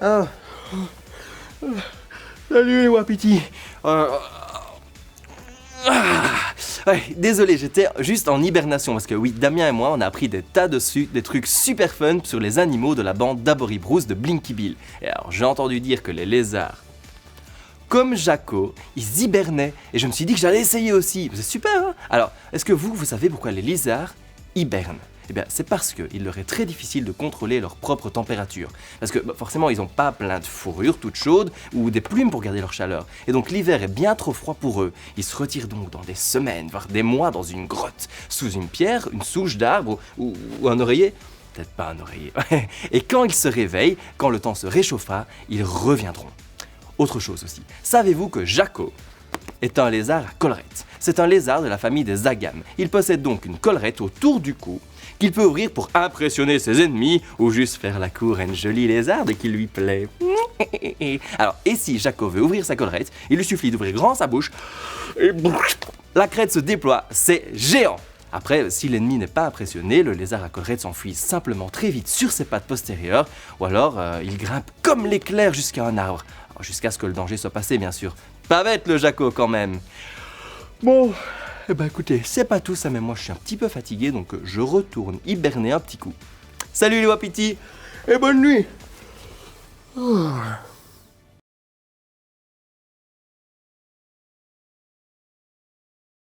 Ah. Salut les wapitis. Ouais, désolé, j'étais juste en hibernation parce que oui, Damien et moi, on a appris des tas dessus, des trucs super fun sur les animaux de la bande d'Aboribruce de Blinky Bill. Et alors, j'ai entendu dire que les lézards, comme Jaco, ils hibernaient et je me suis dit que j'allais essayer aussi. C'est super, hein? Alors, est-ce que vous savez pourquoi les lézards hibernent? Eh bien, c'est parce qu'il leur est très difficile de contrôler leur propre température. Parce que forcément, ils n'ont pas plein de fourrure toute chaude ou des plumes pour garder leur chaleur. Et donc l'hiver est bien trop froid pour eux. Ils se retirent donc dans des semaines, voire des mois dans une grotte, sous une pierre, une souche d'arbre ou un oreiller. Peut-être pas un oreiller. Et quand ils se réveillent, quand le temps se réchauffera, ils reviendront. Autre chose aussi, savez-vous que Jaco est un lézard à collerette? C'est un lézard de la famille des agames. Il possède donc une collerette autour du cou qu'il peut ouvrir pour impressionner ses ennemis ou juste faire la cour à une jolie lézarde qui lui plaît. Alors, et si Jaco veut ouvrir sa collerette, il lui suffit d'ouvrir grand sa bouche et la crête se déploie, c'est géant. Après, si l'ennemi n'est pas impressionné, le lézard à collerette s'enfuit simplement très vite sur ses pattes postérieures, ou alors il grimpe comme l'éclair jusqu'à un arbre, jusqu'à ce que le danger soit passé bien sûr. Pas bête le Jaco quand même. Bon, eh ben écoutez, c'est pas tout ça, mais moi je suis un petit peu fatigué, donc je retourne hiberner un petit coup. Salut les wapitis, et bonne nuit.